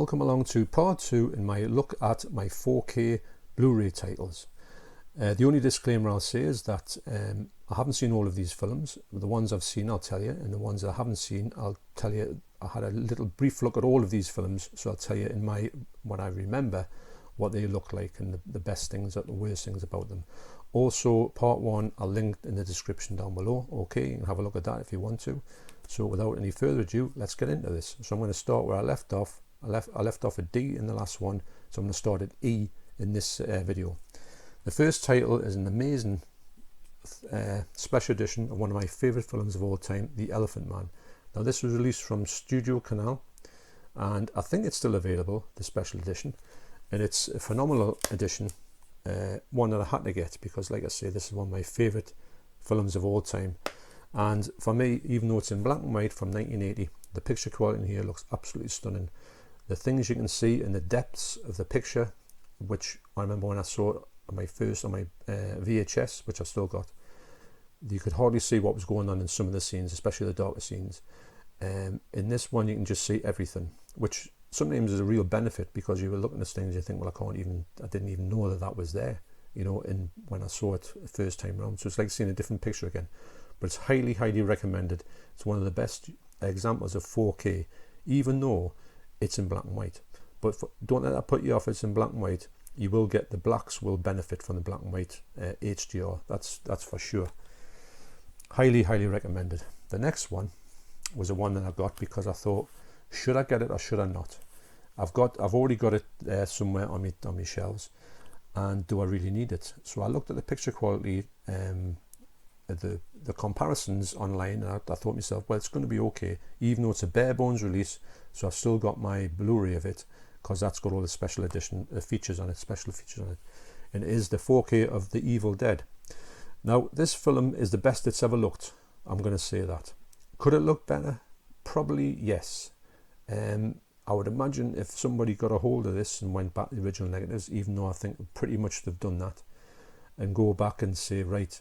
welcome along to part 2 in my look at my 4K Blu-ray titles. The only disclaimer I'll say is that I haven't seen all of these films. The ones I've seen I'll tell you, and the ones I haven't seen I'll tell you. I had a little brief look at all of these films, so I'll tell you in my what I remember what they look like and the best things and the worst things about them. Also, part 1 I'll link in the description down below. Okay, you can have a look at that if you want to. So without any further ado, let's get into this. So I'm going to start where I left off. I left off at D in the last one, so I'm going to start at E in this video. The first title is an amazing special edition of one of my favourite films of all time, The Elephant Man. Now this was released from Studio Canal, and I think it's still available, the special edition, and it's a phenomenal edition, one that I had to get because, like I say, this is one of my favourite films of all time. And for me, even though it's in black and white from 1980, the picture quality in here looks absolutely stunning. The things you can see in the depths of the picture, which I remember when I saw it on my VHS, which I've still got, you could hardly see what was going on in some of the scenes, especially the darker scenes. In this one, you can just see everything, which sometimes is a real benefit because you were looking at things, you think, well, I didn't even know that was there, you know, when I saw it the first time round. So it's like seeing a different picture again. But it's highly, highly recommended. It's one of the best examples of 4K, even though it's in black and white. But don't let that put you off. It's in black and white. You will get the blacks will benefit from the black and white HDR. That's for sure. Highly, highly recommended. The next one was the one that I got because I thought, should I get it or should I not? I've already got it somewhere on my shelves, and do I really need it? So I looked at the picture quality, the comparisons online, and I thought to myself, well, it's going to be okay, even though it's a bare bones release. So I've still got my Blu-ray of it because that's got all the special edition features on it, special features on it, and it is the 4K of The Evil Dead. Now this film is the best it's ever looked. I'm going to say that. Could it look better? Probably yes. I would imagine if somebody got a hold of this and went back to the original negatives, even though I think pretty much they've done that, and go back and say, right,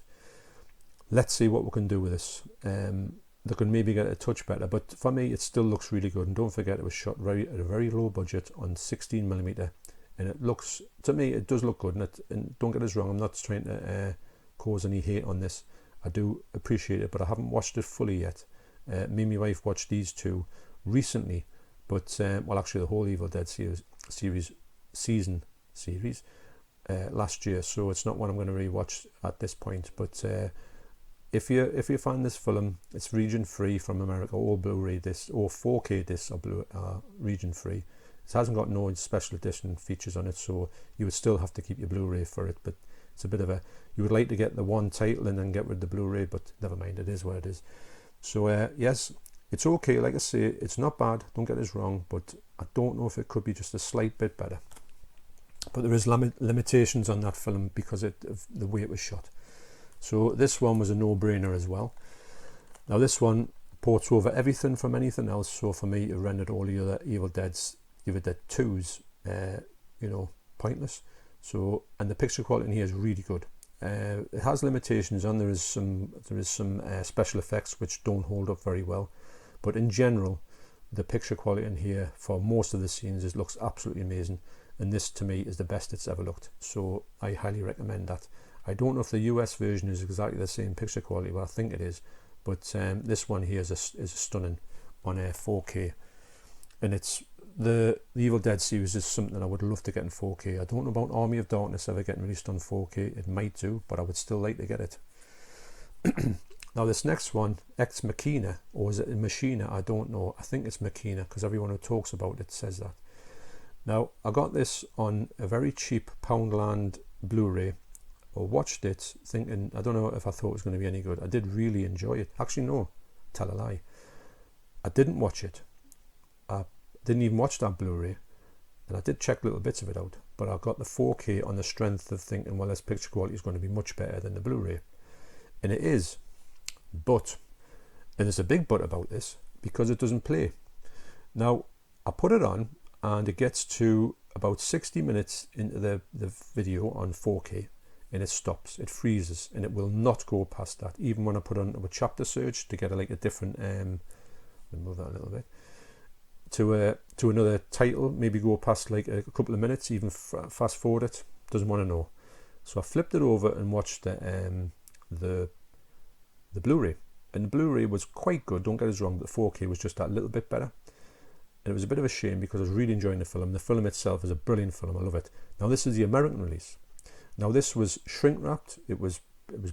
let's see what we can do with this. They can maybe get a touch better, but for me it still looks really good. And don't forget, it was shot at a very low budget on 16mm, and it looks, to me, it does look good. And don't get us wrong, I'm not trying to cause any hate on this. I do appreciate it, but I haven't watched it fully yet. Me and my wife watched these two recently, but well, actually the whole Evil Dead season last year, so it's not one I'm going to rewatch at this point. But if you find this film, it's region free from America. All Blu-ray discs or 4K discs are region free. It hasn't got no special edition features on it, so you would still have to keep your Blu-ray for it. But it's a bit of a, you would like to get the one title and then get rid of the Blu-ray, but never mind, it is what it is. So yes, it's okay. Like I say, it's not bad, don't get us wrong, but I don't know if it could be just a slight bit better. But there is limitations on that film because of the way it was shot. So this one was a no-brainer as well. Now this one ports over everything from anything else, so for me it rendered all the other Evil Dead 2s you know, pointless. So, and the picture quality in here is really good. It has limitations on, there is some special effects which don't hold up very well, but in general the picture quality in here for most of the scenes looks absolutely amazing, and this to me is the best it's ever looked, so I highly recommend that. I don't know if the US version is exactly the same picture quality, but I think it is. But this one here is a stunning on 4K, and it's the Evil Dead series is something I would love to get in 4K. I don't know about Army of Darkness ever getting released on 4K. It might do, but I would still like to get it. Now this next one, Ex Machina, or is it Machina? I don't know. I think it's Machina because everyone who talks about it says that. Now I got this on a very cheap Poundland Blu-ray. I watched it thinking, I don't know if I thought it was going to be any good. I did really enjoy it. Actually, no, tell a lie. I didn't watch it. I didn't even watch that Blu-ray. And I did check little bits of it out. But I got the 4K on the strength of thinking, well, this picture quality is going to be much better than the Blu-ray. And it is. But, and there's a big but about this, because it doesn't play. Now, I put it on, and it gets to about 60 minutes into the video on 4K. And it stops, it freezes, and it will not go past that. Even when I put on a chapter search to get a different, let me move that a little bit, to another title, maybe go past like a couple of minutes, even fast forward it, doesn't want to know. So I flipped it over and watched the Blu-ray, and the Blu-ray was quite good, don't get us wrong, but the 4K was just that little bit better. And it was a bit of a shame because I was really enjoying the film. The film itself is a brilliant film, I love it. Now this is the American release. Now this was shrink wrapped, it was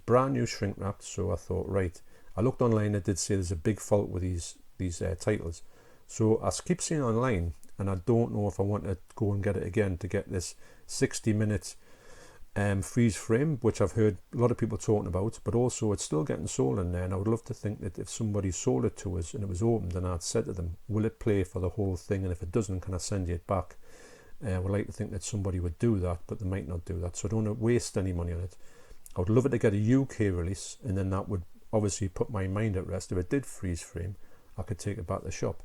brand new shrink wrapped, so I thought, right, I looked online, it did say there's a big fault with these titles. So I keep seeing online, and I don't know if I want to go and get it again to get this 60-minute freeze frame, which I've heard a lot of people talking about, but also it's still getting sold in there, and I would love to think that if somebody sold it to us and it was opened and I'd said to them, will it play for the whole thing, and if it doesn't, can I send you it back? I would like to think that somebody would do that, but they might not do that, so I don't want to waste any money on it. I would love it to get a UK release, and then that would obviously put my mind at rest. If it did freeze frame, I could take it back to the shop.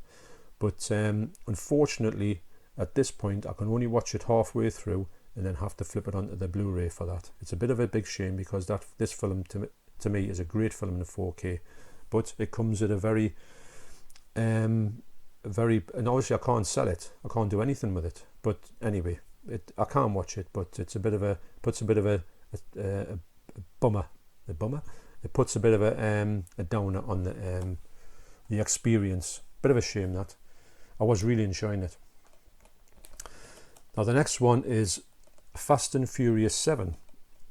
But unfortunately, at this point, I can only watch it halfway through and then have to flip it onto the Blu-ray for that. It's a bit of a big shame because this film to me is a great film in the 4K, but it comes at a very, and obviously I can't sell it. I can't do anything with it. But anyway, I can't watch it. But it's puts a bit of a bummer. The bummer. It puts a bit of a downer on the experience. Bit of a shame that. I was really enjoying it. Now the next one is Fast and Furious 7.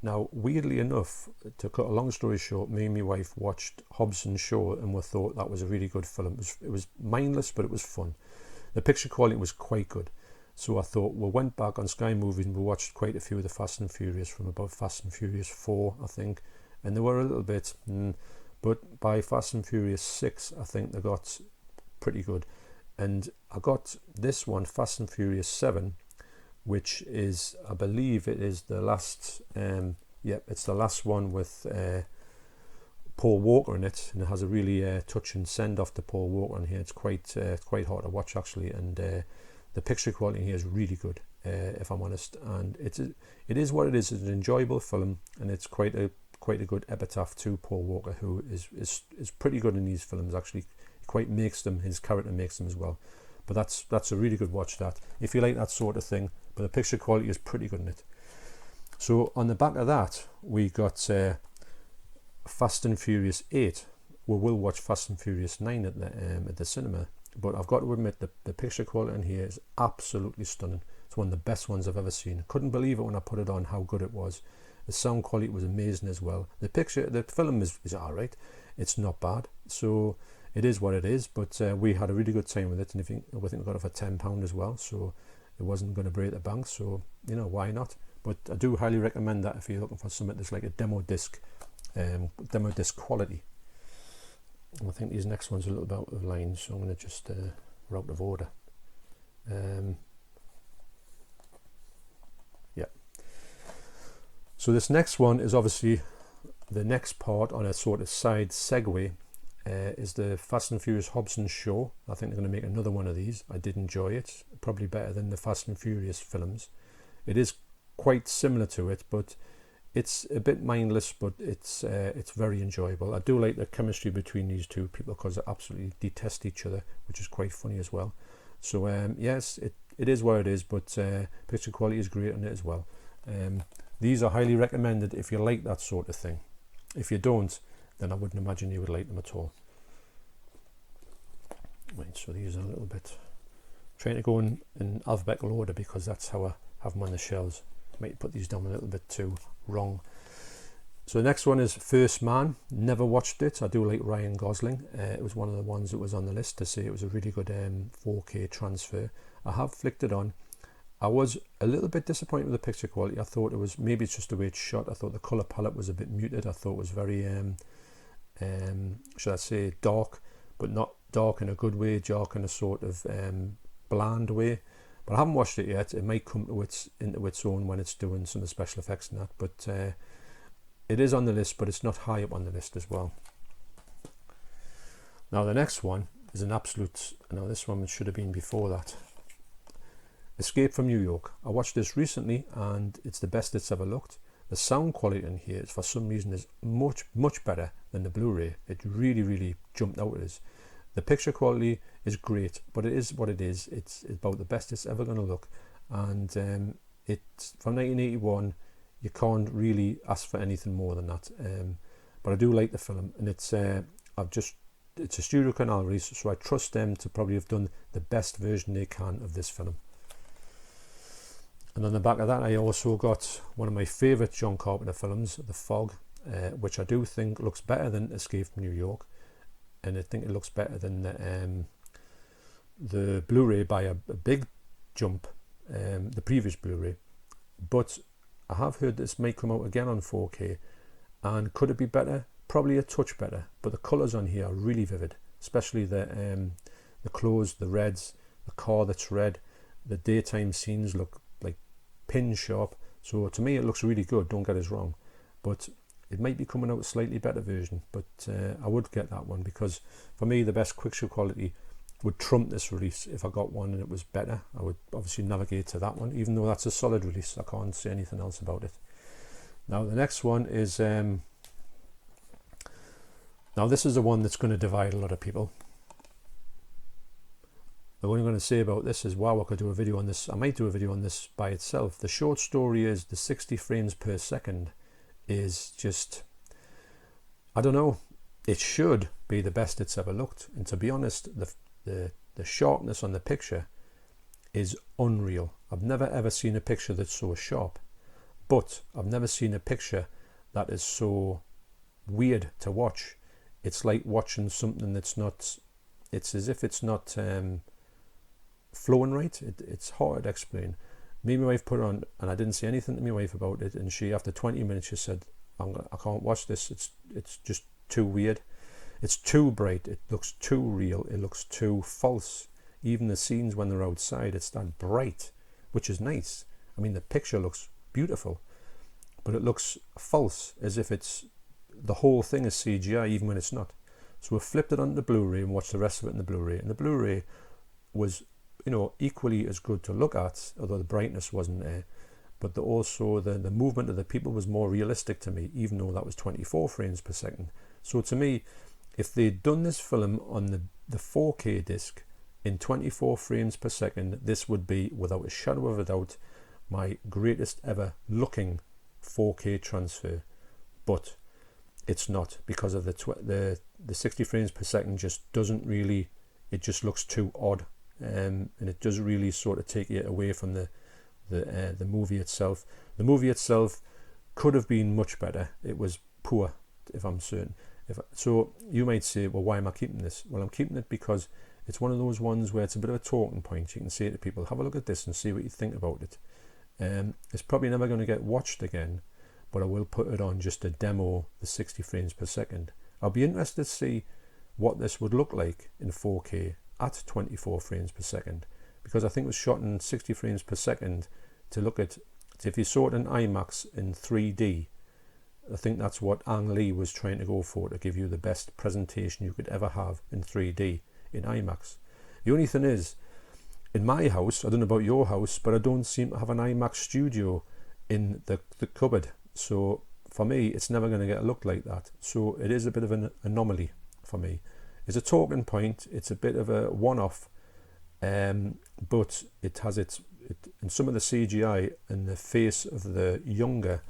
Now weirdly enough, to cut a long story short, me and my wife watched Hobbs and Shaw and we thought that was a really good film. It was mindless, but it was fun. The picture quality was quite good. So I thought we went back on Sky Movies and we watched quite a few of the Fast and Furious from about Fast and Furious 4, I think. And they were a little bit, but by Fast and Furious 6, I think they got pretty good. And I got this one, Fast and Furious 7, which is, I believe it is the last, it's the last one with Paul Walker in it, and it has a really touching send-off to Paul Walker in here. It's quite hard to watch actually, and the picture quality here is really good, if I'm honest. And it is what it is. It's an enjoyable film, and it's quite a good epitaph to Paul Walker, who is pretty good in these films actually. He quite makes them, his character makes them as well. But that's a really good watch, that if you like that sort of thing. But the picture quality is pretty good in it. So on the back of that, we got Fast and Furious 8. We will watch Fast and Furious 9 at the cinema. But I've got to admit the picture quality in here is absolutely stunning. It's one of the best ones I've ever seen. Couldn't believe it when I put it on how good it was. The sound quality was amazing as well. The film is alright. It's not bad. So it is what it is. But we had a really good time with it, and I think we got it for £10 as well. So it wasn't going to break the bank. So why not? But I do highly recommend that if you're looking for something that's like a demo disc quality. And I think these next ones are a little bit out of line, so I'm going to just we're out of order. So this next one is obviously the next part on a sort of side segue, is the Fast and Furious Hobbs and Shaw. I think they're going to make another one of these. I did enjoy it, probably better than the Fast and Furious films. It is quite similar to it, but it's a bit mindless, but it's very enjoyable. I do like the chemistry between these two people because they absolutely detest each other, which is quite funny as well. So yes, it is what it is, but picture quality is great on it as well. These are highly recommended if you like that sort of thing. If you don't, then I wouldn't imagine you would like them at all. Right, so these are a little bit trying to go in alphabetical order because that's how I have them on the shelves. Might put these down a little bit too wrong. So the next one is First Man. Never watched it. I do like Ryan Gosling. It was one of the ones that was on the list to say it was a really good 4K transfer. I have flicked it on. I was a little bit disappointed with the picture quality. I thought maybe it's just the way it's shot. I thought the colour palette was a bit muted. I thought it was very, should I say, dark, but not dark in a good way, dark in a sort of bland way. But I haven't watched it yet. It might come into its own when it's doing some of the special effects and that. But it is on the list, but it's not high up on the list as well. Now the next one is an absolute. Now this one should have been before that. Escape from New York. I watched this recently, and it's the best it's ever looked. The sound quality in here, for some reason, is much better than the Blu-ray. It really, really jumped out at us. The picture quality is great, but it is what it is. It's about the best it's ever going to look, and it's from 1981. You can't really ask for anything more than that. But I do like the film, and it's a Studio Canal release, so I trust them to probably have done the best version they can of this film. And on the back of that, I also got one of my favourite John Carpenter films, The Fog, which I do think looks better than Escape from New York, and I think it looks better than the Blu-ray by a big jump, the previous Blu-ray. But I have heard this might come out again on 4K, and could it be better? Probably a touch better, but the colours on here are really vivid, especially the clothes, the reds, the car that's red. The daytime scenes look like pin sharp, so to me it looks really good, don't get us wrong, but it might be coming out a slightly better version. But I would get that one, because for me the best picture quality would trump this release. If I got one and it was better, I would obviously navigate to that one, even though that's a solid release. I can't say anything else about it. Now the next one is now this is the one that's going to divide a lot of people. The one I'm going to say about this is, wow, I could do a video on this. I might do a video on this by itself. The short story is the 60 frames per second is just, I don't know, it should be the best it's ever looked. And to be honest, the sharpness on the picture is unreal. I've never ever seen a picture that's so sharp, but I've never seen a picture that is so weird to watch. It's like watching something that's not, it's as if it's not flowing right. It's hard to explain. Me and my wife put it on, and I didn't say anything to my wife about it, and she, after 20 minutes, she said, I can't watch this. It's just too weird. It's too bright. It looks too real. It looks too false. Even the scenes when they're outside, it's that bright, which is nice. I mean, the picture looks beautiful, but it looks false, as if it's, the whole thing is CGI, even when it's not. So we flipped it onto the Blu-ray and watched the rest of it in the Blu-ray, and the Blu-ray was, you know, equally as good to look at, although the brightness wasn't there. But also the movement of the people was more realistic to me, even though that was 24 frames per second. So to me, if they'd done this film on the 4K disc in 24 frames per second, this would be, without a shadow of a doubt, my greatest ever looking 4K transfer. But it's not, because of the 60 frames per second just doesn't really, it just looks too odd, and it does really sort of take you away from the movie itself. The movie itself could have been much better. It was poor, if I'm certain. So you might say, well, why am I keeping this? Well, I'm keeping it because it's one of those ones where it's a bit of a talking point. You can say to people, have a look at this and see what you think about it. It's probably never going to get watched again, but I will put it on just to demo the 60 frames per second. I'll be interested to see what this would look like in 4K at 24 frames per second, because I think it was shot in 60 frames per second to look at, if you saw it in IMAX in 3D, I think that's what Ang Lee was trying to go for, to give you the best presentation you could ever have in 3D in IMAX. The only thing is, in my house, I don't know about your house, but I don't seem to have an IMAX studio in the cupboard. So for me, it's never going to get a look like that. So it is a bit of an anomaly for me. It's a talking point. It's a bit of a one-off, but it has its, and some of the CGI and the face of the younger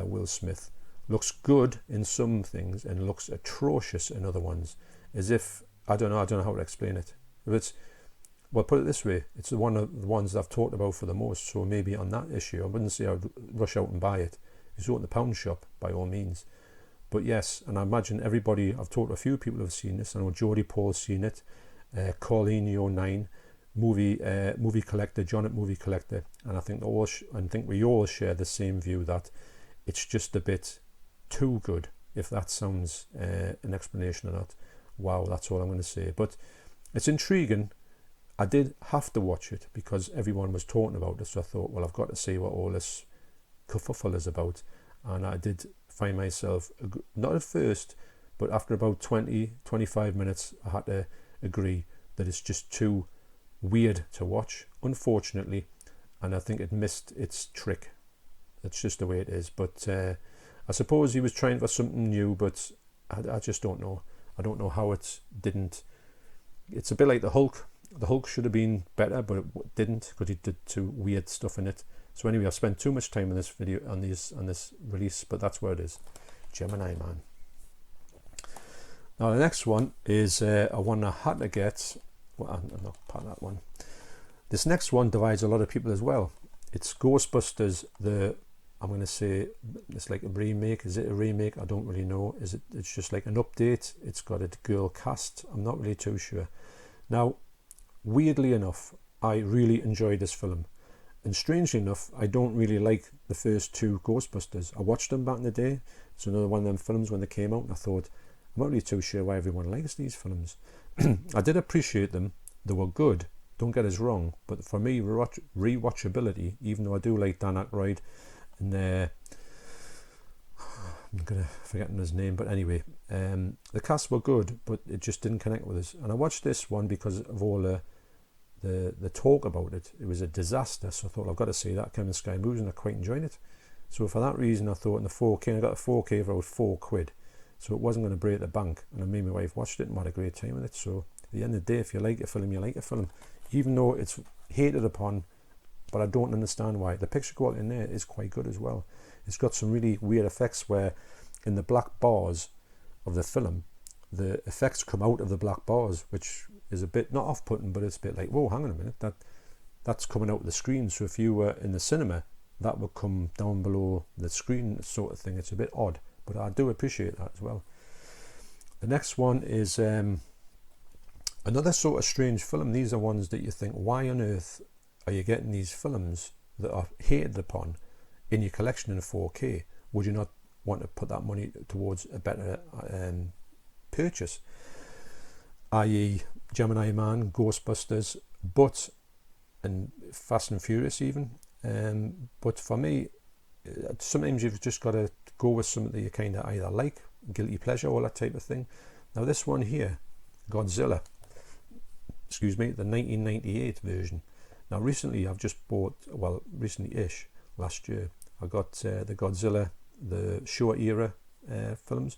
Will Smith looks good in some things and looks atrocious in other ones. As if, I don't know how to explain it. If it's, well, put it this way, it's one of the ones I've talked about for the most, so maybe on that issue, I wouldn't say I'd rush out and buy it. If you saw it in the pound shop, by all means. But yes, and I imagine everybody, I've talked to a few people who have seen this. I know Jodie Paul's seen it, Colleen09, movie collector, John at Movie Collector, and I think we all share the same view that it's just a bit too good, if that sounds an explanation or not. Wow, that's all I'm going to say. But it's intriguing. I did have to watch it because everyone was talking about it, so I thought, well, I've got to see what all this kerfuffle is about. And I did find myself, not at first, but after about 20-25 minutes, I had to agree that it's just too weird to watch, unfortunately, and I think it missed its trick. That's just the way it is. But I suppose he was trying for something new, but I just don't know. I don't know how it didn't it's a bit like the Hulk. The Hulk should have been better, but it didn't, because he did too weird stuff in it. So anyway, I've spent too much time on this video, on this release, but that's where it is. Gemini Man. Now the next one is a one I had to get. Well, I'm not part of that one. This next one divides a lot of people as well. It's Ghostbusters. I'm going to say it's like a remake. Is it a remake? I don't really know. It's just like an update. It's got a girl cast. I'm not really too sure. Now, weirdly enough, I really enjoyed this film. And strangely enough, I don't really like the first two Ghostbusters. I watched them back in the day. It's another one of them films when they came out, and I thought, I'm not really too sure why everyone likes these films. I did appreciate them. They were good. Don't get us wrong. But for me, rewatchability, even though I do like Dan Aykroyd, and I'm gonna forgetting his name, but anyway, the cast were good, but it just didn't connect with us. And I watched this one because of all the talk about it. It was a disaster, so I thought, I've got to see that. Came in Sky Movies, and I quite enjoyed it. So for that reason, I thought in the 4K, I got the 4K for about £4, so it wasn't going to break the bank. And I made my wife watched it and had a great time with it. So at the end of the day, if you like a film, you like a film, even though it's hated upon. But I don't understand why. The picture quality in there is quite good as well. It's got some really weird effects where in the black bars of the film, the effects come out of the black bars, which is a bit, not off-putting, but it's a bit like, whoa, hang on a minute, that's coming out of the screen. So if you were in the cinema, that would come down below the screen sort of thing. It's a bit odd, but I do appreciate that as well. The next one is another sort of strange film. These are ones that you think, why on earth are you getting these films that are hated upon in your collection in a 4K? Would you not want to put that money towards a better purchase? I.e. Gemini Man, Ghostbusters, and Fast and Furious even. But for me, sometimes you've just got to go with something that you kind of either like, guilty pleasure, all that type of thing. Now this one here, Godzilla, the 1998 version. Now recently I've just bought, well recently-ish, last year, I got the Godzilla, the Showa era films,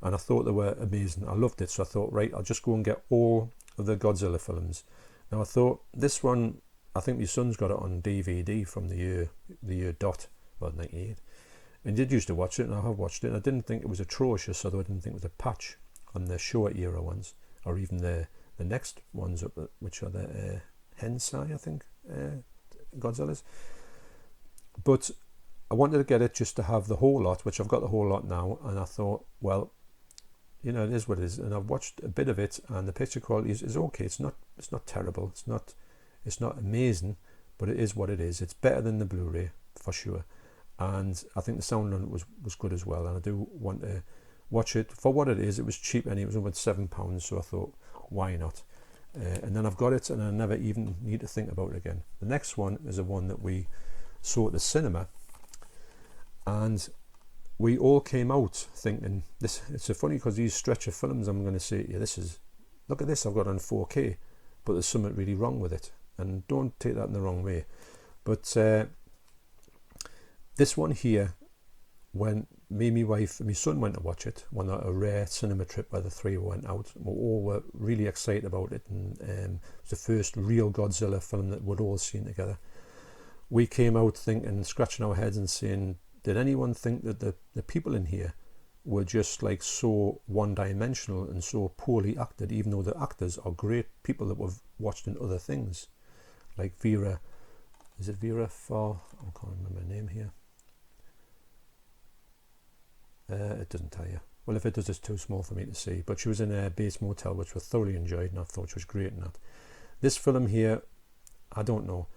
and I thought they were amazing. I loved it, so I thought, right, I'll just go and get all of the Godzilla films. Now I thought, this one, I think my son's got it on DVD from the year dot, well 98. And did used to watch it, and I have watched it, and I didn't think it was atrocious, although I didn't think it was a patch on the Showa era ones, or even the next ones, up, which are the Hensai, I think, Godzillas. But I wanted to get it just to have the whole lot, which I've got the whole lot now, and I thought, well, you know, it is what it is. And I've watched a bit of it, and the picture quality is okay. It's not terrible. It's not amazing, but it is what it is. It's better than the Blu-ray for sure. And I think the sound on it was good as well. And I do want to watch it for what it is. It was cheap, and it was about £7, so I thought, why not? And then I've got it, and I never even need to think about it again. The next one is a one that we saw at the cinema, and we all came out thinking, this. It's so funny because these stretch of films, I'm going to say, yeah, look at this, I've got it on 4K, but there's something really wrong with it, and don't take that in the wrong way. But this one here, when me, my wife, and my son went to watch it, on a rare cinema trip where the three went out, we all were really excited about it, and it was the first real Godzilla film that we'd all seen together. We came out thinking, scratching our heads and saying, did anyone think that the people in here were just like so one-dimensional and so poorly acted, even though the actors are great people that we've watched in other things, like Vera, is it Vera Far? I can't remember her name here. It doesn't tell you. Well, if it does, it's too small for me to see. But she was in a Bates Motel, which we thoroughly enjoyed, and I thought she was great in that. This film here, I don't know.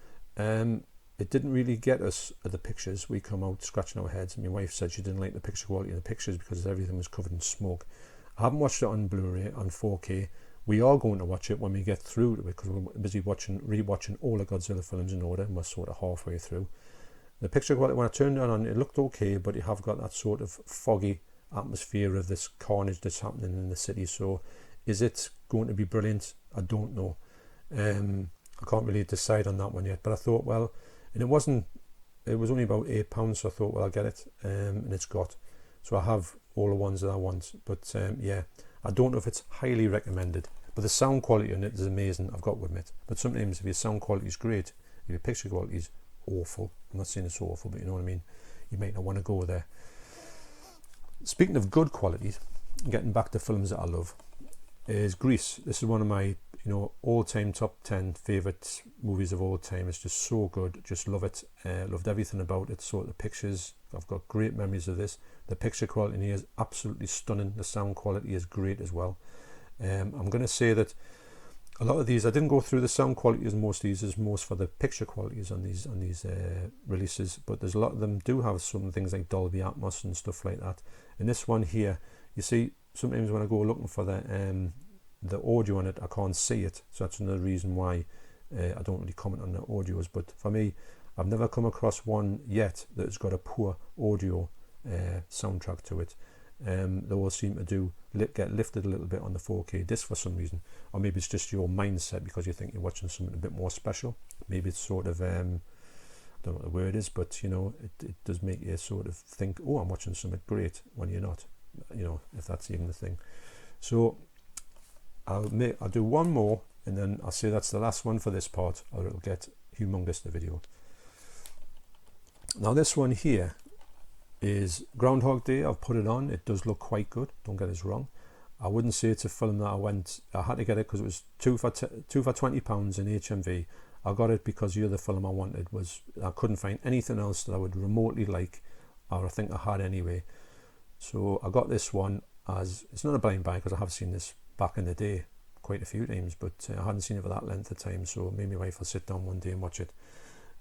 It didn't really get us at the pictures. We come out scratching our heads, and my wife said she didn't like the picture quality of the pictures because everything was covered in smoke. I haven't watched it on Blu-ray, on 4K. We are going to watch it when we get through to it, because we're busy rewatching all the Godzilla films in order, and we're sort of halfway through. The picture quality, when I turned it on, it looked okay, but you have got that sort of foggy atmosphere of this carnage that's happening in the city. So is it going to be brilliant? I don't know. I can't really decide on that one yet, but I thought, well, and it was only about £8, so I thought, well, I'll get it, and it's got. So I have all the ones that I want, but yeah, I don't know if it's highly recommended, But the sound quality on it is amazing, I've got to admit. But sometimes if your sound quality is great, if your picture quality is awful, I'm not saying it's awful, but you know what I mean, you might not want to go there. Speaking of good quality, getting back to films that I love, is Grease. This is one of my all-time top 10 favourite movies of all time. It's just so good, just love it. Loved everything about it. So the pictures, I've got great memories of this. The picture quality in here is absolutely stunning. The sound quality is great as well. I'm going to say that a lot of these, I didn't go through the sound quality as most of these, is most for the picture qualities on these releases, but there's a lot of them do have some things like Dolby Atmos and stuff like that. And this one here, you see, sometimes when I go looking for the audio on it, I can't see it, so that's another reason why I don't really comment on the audios. But for me, I've never come across one yet that's got a poor audio soundtrack to it. They all seem to get lifted a little bit on the 4K disc for some reason, or maybe it's just your mindset because you think you're watching something a bit more special. Maybe it's sort of I don't know what the word is, but it does make you sort of think, oh, I'm watching something great, when you're not, if that's even the thing. So I'll do one more, and then I'll say that's the last one for this part, or it'll get humongous, the video. Now this one here is Groundhog Day. I've put it on. It does look quite good, don't get us wrong. I wouldn't say it's a film that I had to get it because it was two for £20 in HMV. I got it because the other film I wanted was, I couldn't find anything else that I would remotely like, or I think I had anyway. So I got this one as, it's not a blind buy because I have seen this back in the day quite a few times, but I hadn't seen it for that length of time, so maybe my wife will sit down one day and watch it.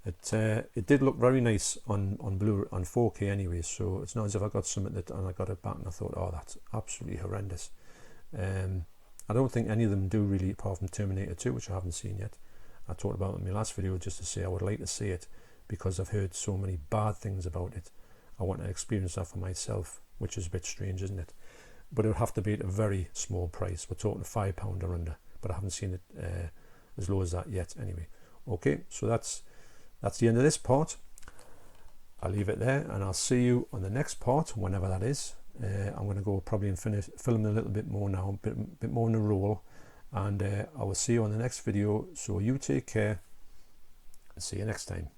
It did look very nice on 4K anyway, so it's not as if I got something and I got it back and I thought, oh, that's absolutely horrendous. I don't think any of them do really, apart from Terminator 2, which I haven't seen yet. I talked about it in my last video just to say I would like to see it because I've heard so many bad things about it. I want to experience that for myself, which is a bit strange, isn't it? But it would have to be at a very small price. We're talking £5 or under, but I haven't seen it as low as that yet anyway. Okay, so that's the end of this part. I'll leave it there, and I'll see you on the next part, whenever that is. I'm going to go probably and finish filming a little bit more now, a bit more in a roll, and I will see you on the next video. So you take care, and see you next time.